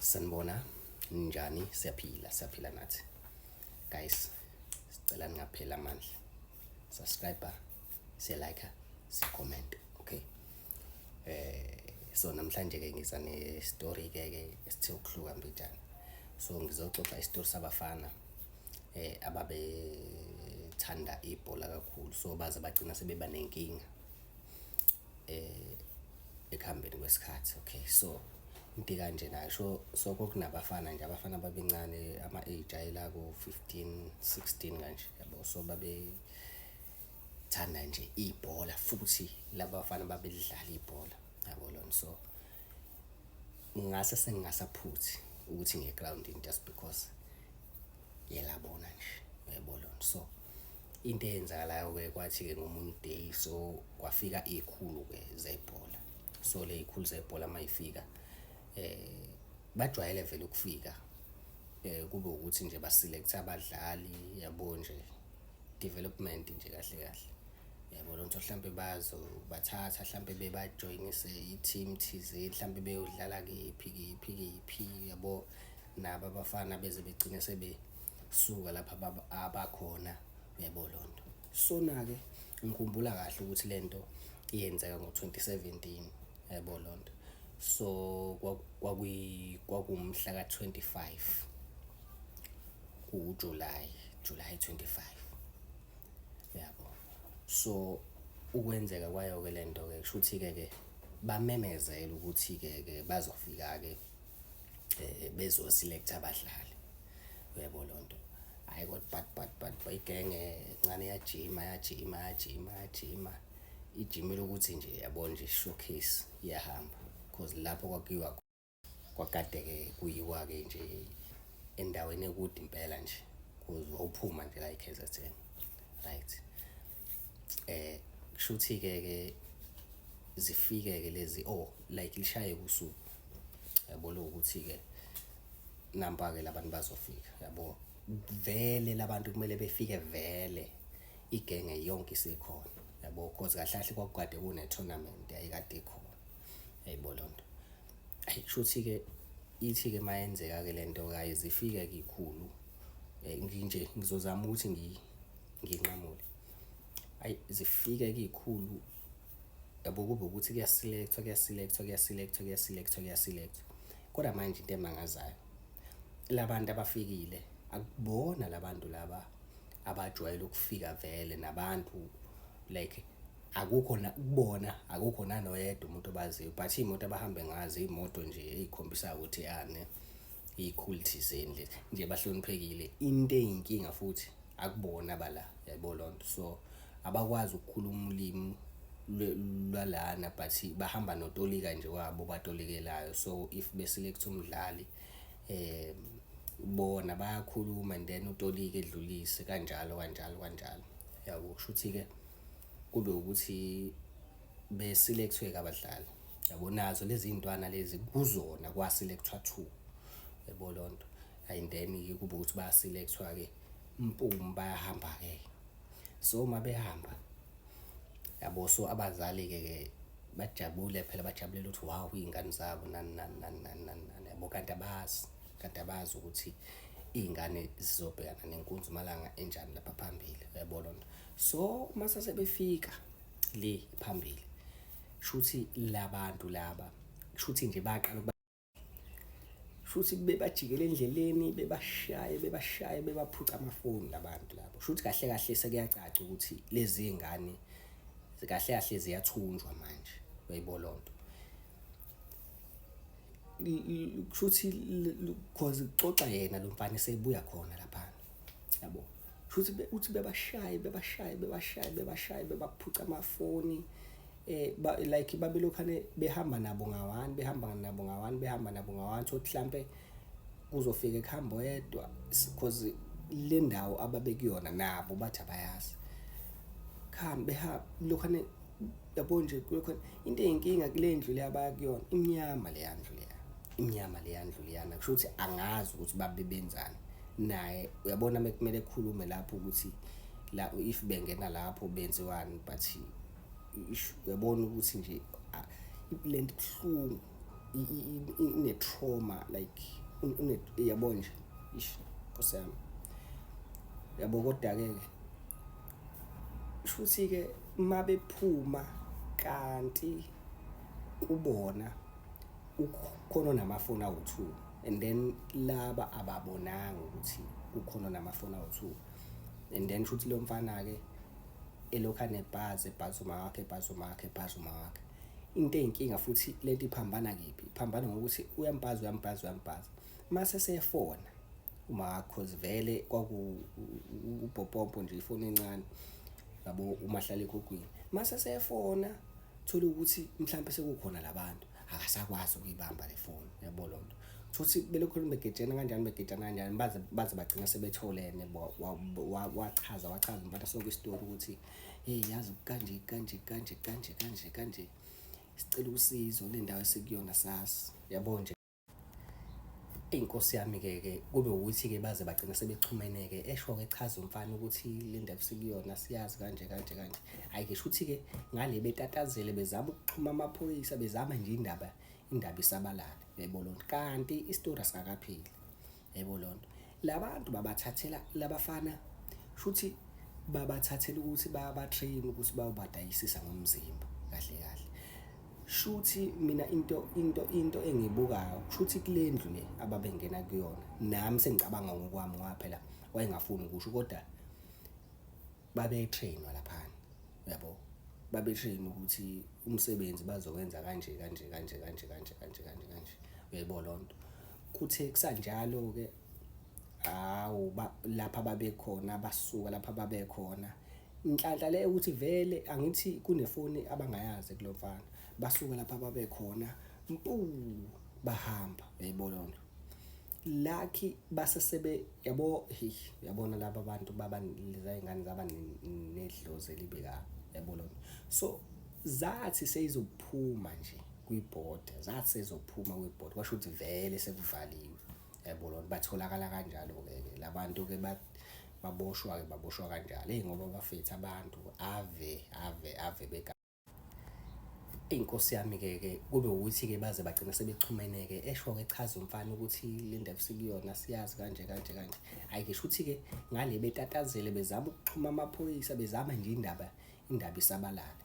Sanibona njani siyaphila nathi guys, sicela ningapheli amandla, subscribe, like, comment, okay. So namhlanje ke ngiza ne story ke esithe ukuhluka mbijana. So ngizoxoxa istory sabafana ababe thanda ibhola kakhulu, so baze bagcina sebeba nenkinga ekuhambeni kwesikhathi, okay. So into kanje nasho, so kokunabafana nje, abafana babencane ama-age ayela ku-15 16 kanje yabo. So babe thanda nje ibhola, futhi laba bafana babedlala ibhola yabo lona. So ngase sengingasaphuthi ukuthi nge-groundini just because yelabona nje yabo lona. So into eyenzakalayo ke kwathi ke ngomunye day, so kwafika izikhulu ke zebhola. So le izikhulu zebhola mayifika bajwayele vele ukufika kube ukuthi nje baselect abadlali yabo, nje development nje kahle yabo lonto. Mhlambe bathatha mhlambe bebajoinise i-team thize, mhlambe beyodlala kephi yabo. Nabo abafana beze begcine sebesuka lapha abakhona yabo lonto. So na ke ngikhumbula kahle ukuthi lento iyenzeka ngo-2017 yabo lonto. So kwakumhla ka-25 July 25 yabo. So ukwenzeka kwayo ke lento ke kushuthi ke bamemezela ukuthi ke bazofika ke bezo select abadlali yabo lonto. Hayi kodwa but bayigenge ncane yajima ijimile ukuthi nje yabo nje showcase iyahamba, because lapho kwakuyiwa kwakade ke kuyiwa ke nje endaweni ekude impela nje, because wawuphuma nje la eKZN, right. Kushuthi ke zifike ke lezi like lishaye usuku yabo, lokuthi ke namba ke labantu bazofika yabo. Vele labantu kumele befike vele igenge yonke isikhona yabo, because kahle kwakukade kune tournament ayikade ikhona yabo lonto. Kushuthi ke ithi ke mayenzeka ke lento ke zifike ke ikhulu nginje ngizozama ukuthi nginqamule. Zifike ke ikhulu yabo, kube ukuthi kuyaselectwa. Kodwa manje into emangazayo, labantu abafikile akubona labantu laba abajwayele ukufika vele, nabantu like akukho kubona, akukho nanoyedwa umuntu obaziyo, but imoto abahambe ngazo imoto nje ezikhombisa ukuthi izikhulu thizeni nje bahloniphekile. Into eyinkinga futhi akubona bala yabo lonto. So abakwazi ukukhuluma ulimi lwalana, but bahamba notolika nje wabo batolikelayo. So if beselect umdlali bona bayakhuluma and then utolika edlulise kanjalo yabo. Kushuthi ke kube ukuthi beselectwe ke abadlali yabo, nazo lezi ntwana lezi kuzona kwaselectwa 2 yabo lonto. And then ke kube ukuthi bayaselectwa ke impumbi bayahamba ke. So mabehamba yabo, so abazali ke bajabule phela, bajabulela ukuthi wow izingane zabo nani yabo. Kanti abazi ukuthi izingane zizobhekana nenkunzimalanga enjani lapha phambili yabo lonto. So mase sebefika le phambili, shuthi labantu laba shuthi nje baqala shuthi bebajikela endleleni, bebashaye bebaphuca amafoni labantu labo. Shuthi kahle sekuyacaca ukuthi lezi zingane kahle ziyathunjwa manje yabo lonto. Kushuthi because uxoxa yena lo mfana sebuya khona lapha yabo. Futhi uthi bebashaye bebaphuca amafoni like babelokhane behamba nabo ngawani ukuthi mhlambe kuzofika ekuhamba oyedwa, because le ndawo ababekuyona nabo bathi abayazi. Behamba lokhane yabo nje, kulokhane into eyinkinga kule ndlu le abayakuyona imnyama le yandlu leyana. Kushuthi angazi ukuthi babe benzani naye, uyabona mekumele ekhulume lapho ukuthi la if bengena lapho benziwani, but uyabona ukuthi nje lento buhlungu ine-trauma like yabo nje ish Nkosi yami yabo. Kodwa-ke shuthi-ke uma bephuma kanti kubona kukhona onamafoni awu-2 and then laba ababonanga ukuthi kukhona onamafoni awu-2 and then shuthi lo mfana-ke elokhu anebhazi umakhe into eyinkinga futhi lento iphambana kephi, iphambana ngokuthi uyambhaza mase sefona umakho cause vele ubhopompo nje ifoni encane yabo, umahlala ekhukhwini mase sefona thola ukuthi mhlawumbe sekukhona labantu akasakwazi ukuyibamba le foni yabo. Lonto futhi belokhu begejana kanjani baze bagcina sebetholene. Wachaza umfana sonke isitori ukuthi hey yazi kanje sicela usizo le ndawo esikuyona sasi yabo nje. Inkosi yami-ke kube ukuthi-ke baze bagcina sebexhumeneke esho-ke echaza umfana ukuthi le ndawo esikuyona siyazi kanje. Hhayi-ke shuthi-ke ngale betatazele bezama ukuxhuma amaphoyisa, bezama nje indaba isabalala yabo. Lonto kanti isitori asikakapheli yabo. Lonto labantu babathathela labafana shuthi babathathela ukuthi bayabatrain ukuthi bayobadayisisa ngomzimba kahle. Shuthi mina into engiyibukayo shuthi kule ndlu le ababengena kuyona, nami sengicabanga ngokwami ngoba phela wayengafuni ukusho kodwa babetrainwa laphana yabo. Babetrain ukuthi umsebenzi bazokwenza kanje uyayibona lonto. Kuthe kusanjalo-ke lapha babekhona basuka lapha babekhona inhlanhla le ukuthi vele angithi kunefoni abangayazi kulo mfana. Basuka lapha babekhona bahamba uyayibona lonto. Lucky basesebe yabo yabona laba bantu baba leza ingane zaba nedlozi elibi kabi yabo lonto. So zathi seyizophuma nje kwibhoda, kwasho ukuthi vele sekuvaliwe yabo lonto. Batholakala kanjalo-ke labantu-ke baboshwa kanjalo ngoba bafethe abantu ave Inkosi yami-ke kube ukuthi-ke baze bagcina sebexhumeneke esho-ke echaza umfana ukuthi le ndawo esikuyona siyazi kanje. Hhayi-ke shuthi-ke ngale betatazele bezama ukuxhuma amaphoyisa, bezama nje indaba isabalala.